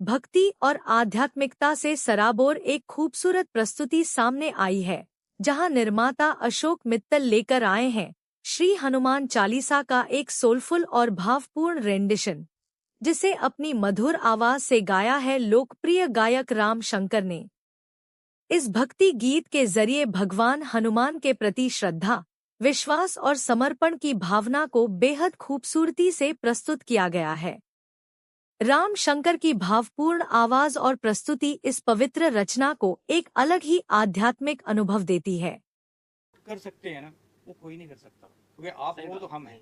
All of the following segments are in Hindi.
भक्ति और आध्यात्मिकता से सराबोर एक खूबसूरत प्रस्तुति सामने आई है, जहां निर्माता अशोक मित्तल लेकर आए हैं श्री हनुमान चालीसा का एक सोलफुल और भावपूर्ण रेंडिशन, जिसे अपनी मधुर आवाज से गाया है लोकप्रिय गायक राम शंकर ने। इस भक्ति गीत के जरिए भगवान हनुमान के प्रति श्रद्धा, विश्वास और समर्पण की भावना को बेहद खूबसूरती से प्रस्तुत किया गया है। राम शंकर की भावपूर्ण आवाज और प्रस्तुति इस पवित्र रचना को एक अलग ही आध्यात्मिक अनुभव देती है। कर सकते हैं ना, वो कोई नहीं कर सकता, क्योंकि आप हो तो हम हैं।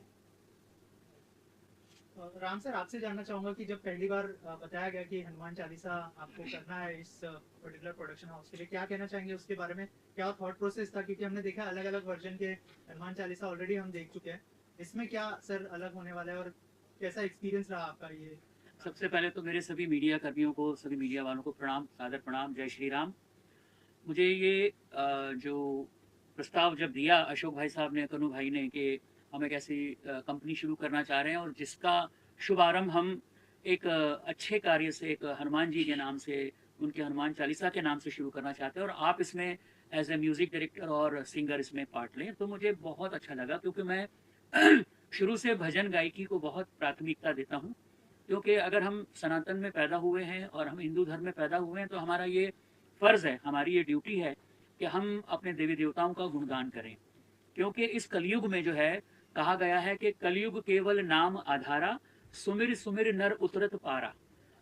राम सर, आपसे जानना चाहूंगा कि जब पहली बार बताया गया कि हनुमान चालीसा आपको करना है इस पर्टिकुलर प्रोडक्शन हाउस के लिए, क्या कहना चाहेंगे उसके बारे में? क्या थॉट प्रोसेस था? क्योंकि हमने देखा अलग अलग वर्जन के हनुमान चालीसा ऑलरेडी हम देख चुके हैं, इसमें क्या सर अलग होने वाला है और कैसा एक्सपीरियंस रहा आपका? ये सबसे पहले तो मेरे सभी मीडिया कर्मियों को, सभी मीडिया वालों को प्रणाम, सादर प्रणाम, जय श्री राम। मुझे ये जो प्रस्ताव जब दिया अशोक भाई साहब ने, कनु भाई ने, कि हम एक ऐसी कंपनी शुरू करना चाह रहे हैं और जिसका शुभारंभ हम एक अच्छे कार्य से, एक हनुमान जी के नाम से, उनके हनुमान चालीसा के नाम से शुरू करना चाहते हैं और आप इसमें एज ए म्यूज़िक डायरेक्टर और सिंगर इसमें पार्ट लें, तो मुझे बहुत अच्छा लगा। क्योंकि मैं शुरू से भजन गायकी को बहुत प्राथमिकता देता हूँ, क्योंकि अगर हम सनातन में पैदा हुए हैं और हम हिंदू धर्म में पैदा हुए हैं तो हमारा ये फ़र्ज़ है, हमारी ये ड्यूटी है कि हम अपने देवी देवताओं का गुणगान करें। क्योंकि इस कलयुग में जो है कहा गया है कि कलयुग केवल नाम आधारा, सुमिर सुमिर नर उतरत पारा।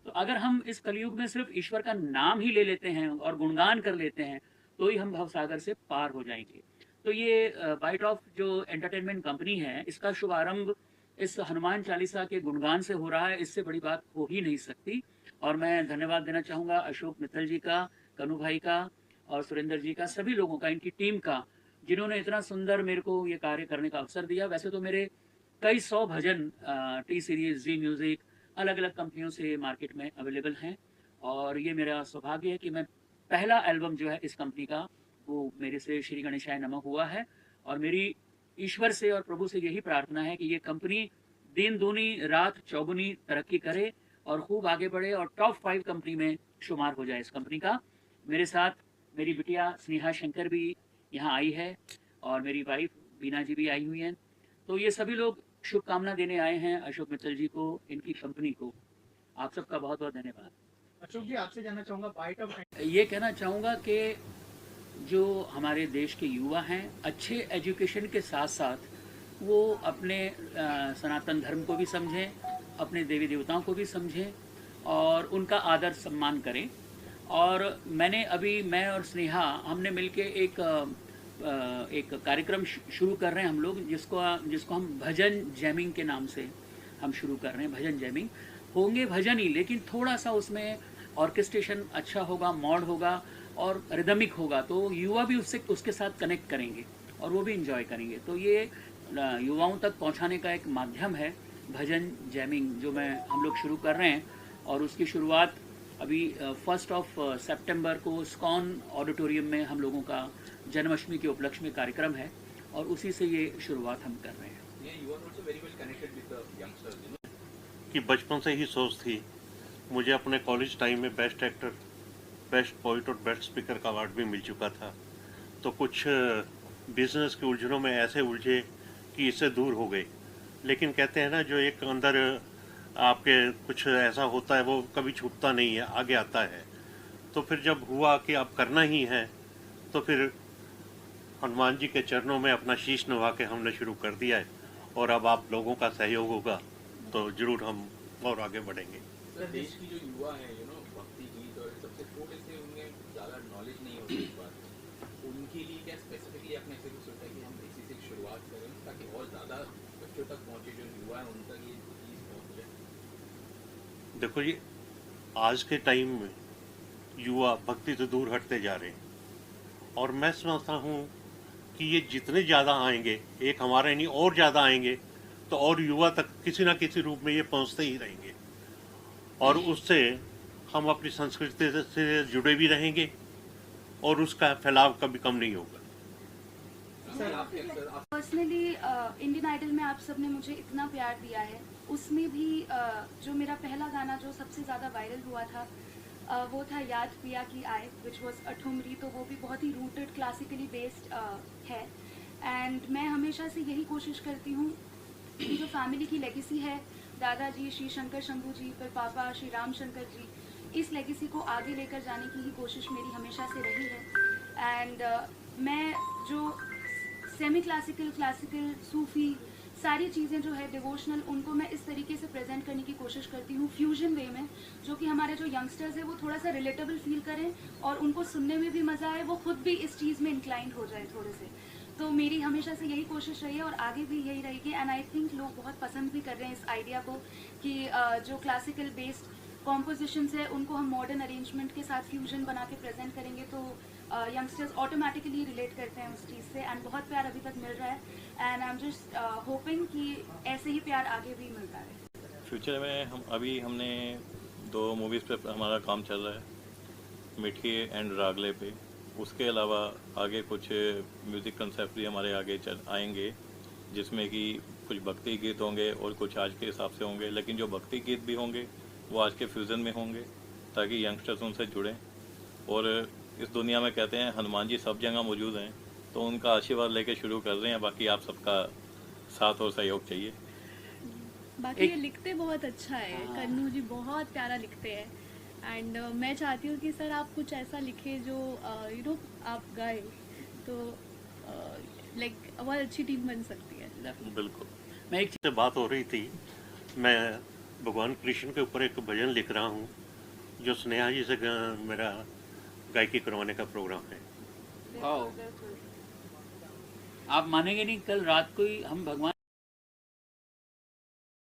तो अगर हम इस कलयुग में सिर्फ ईश्वर का नाम ही ले लेते हैं और गुणगान कर लेते हैं तो ही हम भवसागर से पार हो जाएंगे। तो ये बाइट ऑफ जो एंटरटेनमेंट कंपनी है, इसका शुभारंभ इस हनुमान चालीसा के गुणगान से हो रहा है, इससे बड़ी बात हो ही नहीं सकती। और मैं धन्यवाद देना चाहूँगा अशोक मित्तल जी का, कनु भाई का और सुरेंद्र जी का, सभी लोगों का, इनकी टीम का, जिन्होंने इतना सुंदर मेरे को ये कार्य करने का अवसर दिया। वैसे तो मेरे कई 100 भजन टी सीरीज, जी म्यूज़िक, अलग अलग कंपनियों से मार्केट में अवेलेबल हैं और ये मेरा सौभाग्य है कि मैं पहला एल्बम जो है इस कंपनी का, वो मेरे से श्री गणेशाय नमः हुआ है। और मेरी ईश्वर से और प्रभु से यही प्रार्थना है कि ये कंपनी दिन दूनी रात चौगुनी तरक्की करे और खूब आगे बढ़े और टॉप 5 कंपनी में शुमार हो जाए इस कंपनी का। मेरे साथ मेरी बिटिया स्नेहा शंकर भी यहाँ आई है और मेरी वाइफ बीना जी भी आई हुई हैं। तो ये सभी लोग शुभकामना देने आए हैं अशोक मित्तल जी को, इनकी कंपनी को। आप सबका बहुत बहुत धन्यवाद। अशोक जी, आपसे जानना चाहूंगा, बाइट ऑफ ये कहना चाहूँगा कि जो हमारे देश के युवा हैं, अच्छे एजुकेशन के साथ साथ वो अपने सनातन धर्म को भी समझें, अपने देवी देवताओं को भी समझें और उनका आदर सम्मान करें। और मैं और स्नेहा हमने मिलके एक कार्यक्रम शुरू कर रहे हैं हम लोग, जिसको हम भजन जैमिंग के नाम से हम शुरू कर रहे हैं। भजन जैमिंग होंगे भजन ही, लेकिन थोड़ा सा उसमें ऑर्केस्ट्रेशन अच्छा होगा, मॉड होगा और रिदमिक होगा, तो युवा भी उसके साथ कनेक्ट करेंगे और वो भी इंजॉय करेंगे। तो ये युवाओं तक पहुंचाने का एक माध्यम है भजन जैमिंग, जो हम लोग शुरू कर रहे हैं। और उसकी शुरुआत अभी 1 सितंबर को स्कॉन ऑडिटोरियम में हम लोगों का जन्माष्टमी के उपलक्ष्य में कार्यक्रम है और उसी से ये शुरुआत हम कर रहे हैं। कि बचपन से ही सोच थी, मुझे अपने कॉलेज टाइम में बेस्ट एक्टर, बेस्ट पोइट और बेस्ट स्पीकर का अवार्ड भी मिल चुका था। तो कुछ बिजनेस की उलझनों में ऐसे उलझे कि इससे दूर हो गए। लेकिन कहते हैं ना, जो एक अंदर आपके कुछ ऐसा होता है वो कभी छूटता नहीं है, आगे आता है। तो फिर जब हुआ कि अब करना ही है, तो फिर हनुमान जी के चरणों में अपना शीश नवा के हमने शुरू कर दिया है। और अब आप लोगों का सहयोग होगा तो जरूर हम और आगे बढ़ेंगे। देश की जो युवा है, भक्ति गीत और सबसे छोटे से उनमें ज़्यादा नॉलेज नहीं होती इस बात में, उनके लिए क्या स्पेसिफिकली आपने ऐसे कुछ सोचा कि हम इसी से शुरुआत करें ताकि और ज़्यादा बच्चों तक पहुँचे, जो युवा है उन तक ये चीज़ पहुँच जाए? देखो जी, आज के टाइम में युवा भक्ति से दूर हटते जा रहे हैं और मैं समझता हूँ कि ये जितने ज़्यादा आएंगे, एक हमारे नहीं और ज़्यादा आएंगे, तो और युवा तक किसी ना किसी रूप में ये पहुँचते ही रहेंगे और उससे हम अपनी संस्कृति से जुड़े भी रहेंगे और उसका फैलाव कभी कम नहीं होगा। सर आपके अक्सर आप पर्सनली इंडियन आइडल में आप सबने मुझे इतना प्यार दिया है, उसमें भी जो मेरा पहला गाना जो सबसे ज़्यादा वायरल हुआ था वो था याद पिया की आए, विच वॉज अ ठुमरी। तो वो भी बहुत ही रूटेड क्लासिकली बेस्ड है। एंड मैं हमेशा से यही कोशिश करती हूँ कि जो फैमिली की लेगेसी है, दादाजी श्री शंकर शंभू जी, फिर पापा श्री राम शंकर जी, इस लेगेसी को आगे लेकर जाने की ही कोशिश मेरी हमेशा से रही है। एंड मैं जो सेमी क्लासिकल, क्लासिकल, सूफी सारी चीज़ें जो है डिवोशनल, उनको मैं इस तरीके से प्रेजेंट करने की कोशिश करती हूँ फ्यूजन वे में, जो कि हमारे जो यंगस्टर्स है वो थोड़ा सा रिलेटेबल फील करें और उनको सुनने में भी मज़ा आए, वो खुद भी इस चीज़ में इंक्लाइंड हो जाए थोड़े से। तो मेरी हमेशा से यही कोशिश रही है और आगे भी यही रहेगी। एंड आई थिंक लोग बहुत पसंद भी कर रहे हैं इस आइडिया को कि जो क्लासिकल बेस्ड कॉम्पोजिशंस है उनको हम मॉडर्न अरेंजमेंट के साथ फ्यूजन बना के प्रेजेंट करेंगे, तो यंगस्टर्स ऑटोमेटिकली रिलेट करते हैं उस चीज़ से। एंड बहुत प्यार अभी तक मिल रहा है and I am just hoping कि ऐसे ही प्यार आगे भी मिलता रहे। फ्यूचर में हमने 2 मूवीज़ पे हमारा काम चल रहा है, मिठी एंड रागले पे। उसके अलावा आगे कुछ म्यूज़िक कंसेप्ट भी हमारे आगे आएंगे, जिसमें कि कुछ भक्ति गीत होंगे और कुछ आज के हिसाब से होंगे, लेकिन जो भक्ति गीत भी होंगे वो आज के फ्यूज़न में होंगे ताकि यंगस्टर्स उनसे जुड़ें। और इस दुनिया में कहते हैं हनुमान जी सब जगह मौजूद हैं, तो उनका आशीर्वाद लेके शुरू कर रहे हैं। बाकी आप सबका साथ और सहयोग चाहिए। बाकी ये लिखते बहुत अच्छा है, कन्नू जी बहुत प्यारा लिखते हैं। एंड मैं चाहती हूँ कि सर आप कुछ ऐसा लिखे जो आप गाए, तो लाइक बहुत अच्छी टीम बन सकती है। बिल्कुल। मैं एक से बात हो रही थी, मैं भगवान कृष्ण के ऊपर एक भजन लिख रहा हूँ जो स्नेहा जी से मेरा गायकी करवाने का प्रोग्राम है। वाओ, आप मानेंगे नहीं, कल रात को ही हम भगवान